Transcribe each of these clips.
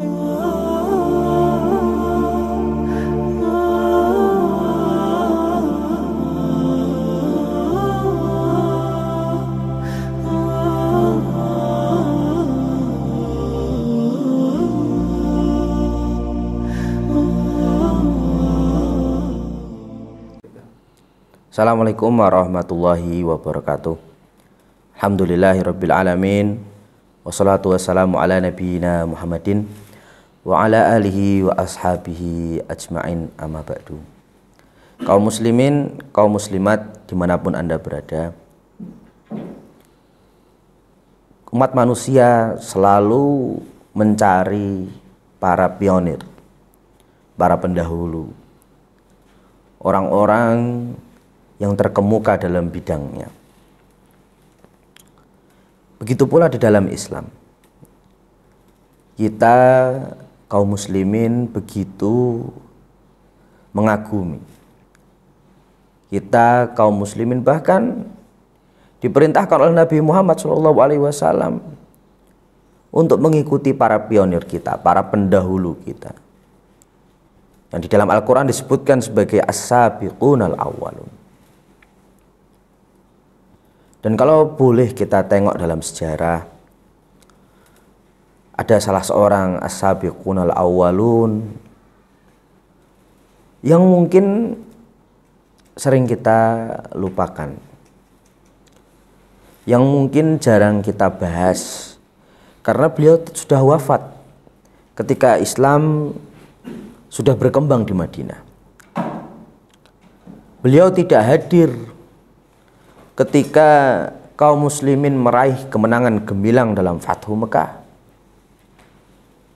Assalamualaikum warahmatullahi wabarakatuh. Alhamdulillahirabbil alamin. Wassalatu wassalamu ala nabiyyina Muhammadin wa ala alihi wa ashabihi ajma'in, amma ba'du. Kaum muslimin, kaum muslimat dimanapun Anda berada, umat manusia selalu mencari para pionir, para pendahulu, orang-orang yang terkemuka dalam bidangnya. Begitu pula di dalam Islam. Kita kaum muslimin begitu mengagumi. Kita kaum muslimin bahkan diperintahkan oleh Nabi Muhammad SAW untuk mengikuti para pionir kita, para pendahulu kita, yang di dalam Al-Quran disebutkan sebagai as-sabiqunal awwalun. Dan kalau boleh kita tengok dalam sejarah, ada salah seorang as-sabiqunal awwalun yang mungkin sering kita lupakan, yang mungkin jarang kita bahas, karena beliau sudah wafat ketika Islam sudah berkembang di Madinah. Beliau tidak hadir ketika kaum muslimin meraih kemenangan gemilang dalam Fathu Mekah.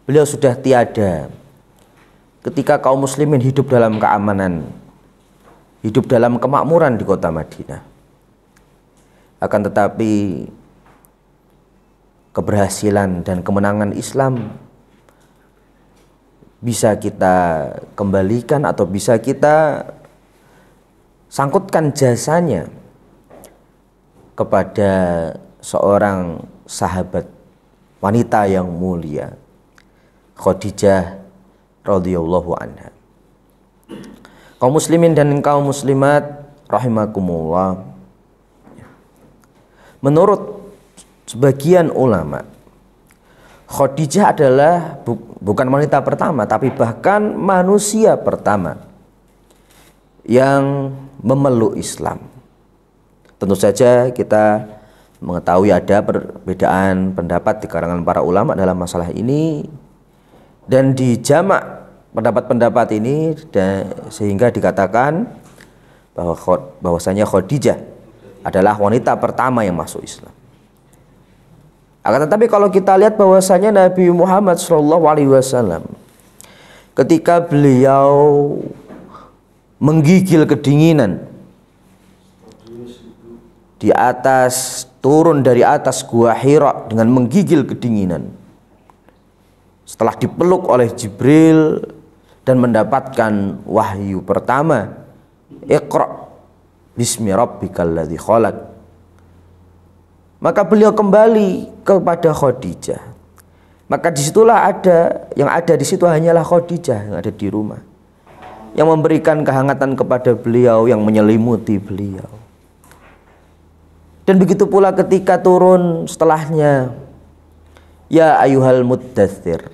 Beliau sudah tiada ketika kaum muslimin hidup dalam keamanan, hidup dalam kemakmuran di kota Madinah. Akan tetapi keberhasilan dan kemenangan Islam bisa kita kembalikan atau bisa kita sangkutkan jasanya kepada seorang sahabat wanita yang mulia, Khadijah radhiyallahu anha. Kaum muslimin dan kaum muslimat rahimakumullah, menurut sebagian ulama, Khadijah adalah bukan wanita pertama, tapi bahkan manusia pertama yang memeluk Islam. Tentu saja kita mengetahui ada perbedaan pendapat di kalangan para ulama dalam masalah ini, dan dijamak pendapat-pendapat ini sehingga dikatakan bahwasanya Khadijah adalah wanita pertama yang masuk Islam. Akan tetapi kalau kita lihat bahwasanya Nabi Muhammad SAW ketika beliau menggigil kedinginan di atas, turun dari atas gua Hira dengan menggigil kedinginan, setelah dipeluk oleh Jibril dan mendapatkan wahyu pertama, Iqra bismi rabbikal ladzi khalaq, maka beliau kembali kepada Khadijah. Maka disitulah yang ada di situ hanyalah Khadijah yang ada di rumah, yang memberikan kehangatan kepada beliau, yang menyelimuti beliau. Dan begitu pula ketika turun setelahnya, ya ayyuhal muddatsir,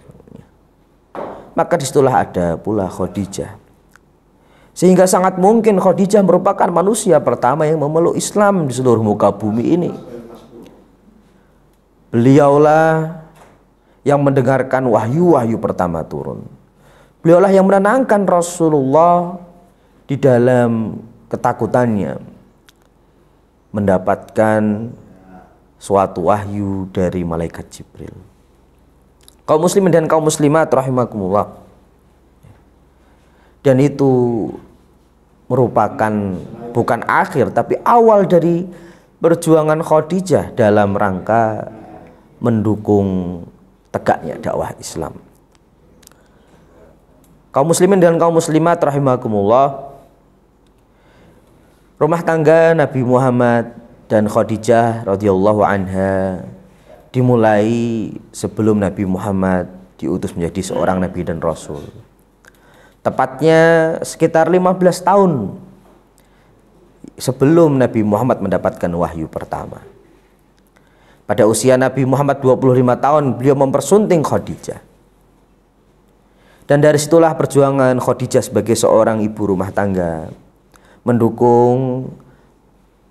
maka disitulah ada pula Khadijah. Sehingga sangat mungkin Khadijah merupakan manusia pertama yang memeluk Islam di seluruh muka bumi ini. Beliaulah yang mendengarkan wahyu-wahyu pertama turun. Beliaulah yang menenangkan Rasulullah di dalam ketakutannya mendapatkan suatu wahyu dari malaikat Jibril. Kaum muslimin dan kaum muslimat rahimakumullah, dan itu merupakan bukan akhir tapi awal dari perjuangan Khadijah dalam rangka mendukung tegaknya dakwah Islam. Kaum muslimin dan kaum muslimat rahimakumullah, rumah tangga Nabi Muhammad dan Khadijah radhiyallahu anha dimulai sebelum Nabi Muhammad diutus menjadi seorang nabi dan rasul. Tepatnya sekitar 15 tahun sebelum Nabi Muhammad mendapatkan wahyu pertama. Pada usia Nabi Muhammad 25 tahun, beliau mempersunting Khadijah. Dan dari situlah perjuangan Khadijah sebagai seorang ibu rumah tangga, mendukung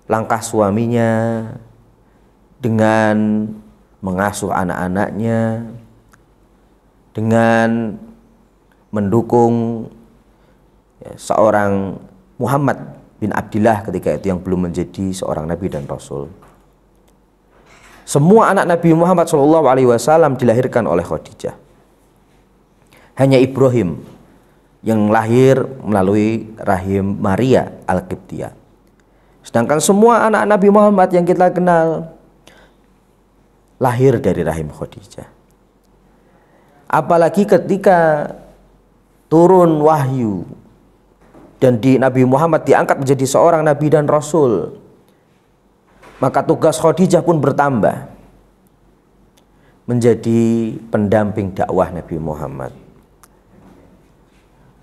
langkah suaminya dengan mengasuh anak-anaknya, dengan mendukung seorang Muhammad bin Abdillah ketika itu yang belum menjadi seorang nabi dan rasul. Semua anak Nabi Muhammad SAW dilahirkan oleh Khadijah. Hanya Ibrahim yang lahir melalui rahim Maria Al-Qibtiyah. Sedangkan semua anak Nabi Muhammad yang kita kenal lahir dari rahim Khadijah. Apalagi ketika turun wahyu dan Nabi Muhammad diangkat menjadi seorang nabi dan rasul, maka tugas Khadijah pun bertambah menjadi pendamping dakwah Nabi Muhammad.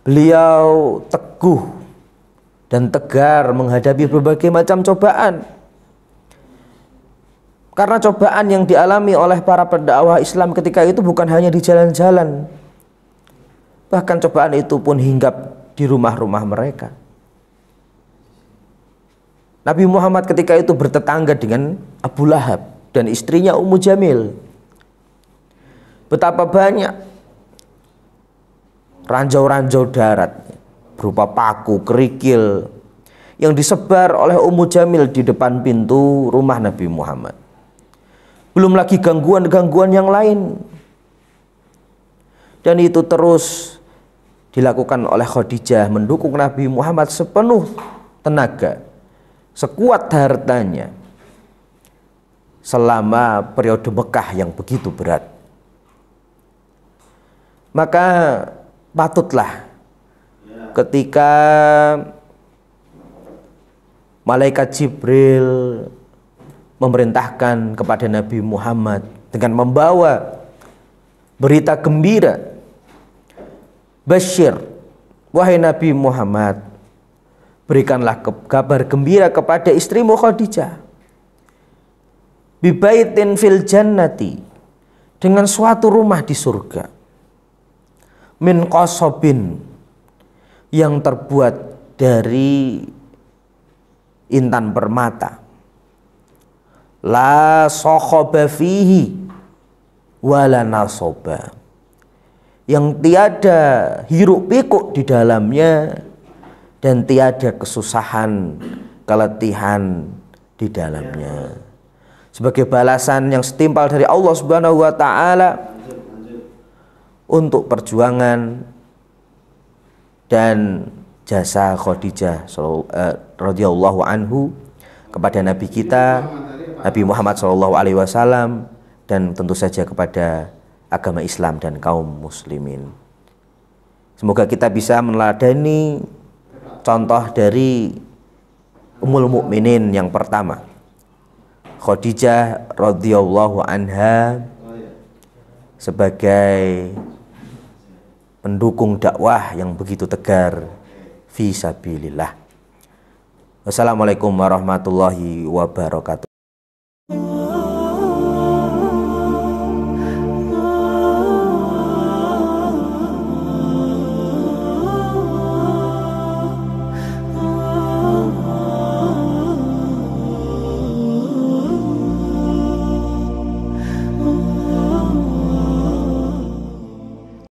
Beliau teguh dan tegar menghadapi berbagai macam cobaan. Karena cobaan yang dialami oleh para pendakwah Islam ketika itu bukan hanya di jalan-jalan, bahkan cobaan itu pun hinggap di rumah-rumah mereka. Nabi Muhammad ketika itu bertetangga dengan Abu Lahab dan istrinya Ummu Jamil. Betapa banyak ranjau-ranjau darat berupa paku, kerikil yang disebar oleh Ummu Jamil di depan pintu rumah Nabi Muhammad. Belum lagi gangguan-gangguan yang lain. Dan itu terus dilakukan oleh Khadijah, mendukung Nabi Muhammad sepenuh tenaga, sekuat hartanya selama periode Mekah yang begitu berat. Maka patutlah ketika malaikat Jibril memerintahkan kepada Nabi Muhammad dengan membawa berita gembira, Bashir, wahai Nabi Muhammad, berikanlah kabar gembira kepada istrimu Khadijah, bibaitin fil jannati, dengan suatu rumah di surga, min qasobin, yang terbuat dari intan permata, la sokhoba fihi wala nasoba, yang tiada hiruk pikuk di dalamnya dan tiada kesusahan, keletihan di dalamnya. Sebagai balasan yang setimpal dari Allah Subhanahu wa taala untuk perjuangan dan jasa Khadijah radhiyallahu anhu kepada Nabi kita Nabi Muhammad SAW, dan tentu saja kepada agama Islam dan kaum muslimin. Semoga kita bisa meneladani contoh dari Ummul Mukminin yang pertama, Khadijah radhiyallahu anha, sebagai pendukung dakwah yang begitu tegar fi sabilillah. Wassalamualaikum warahmatullahi wabarakatuh.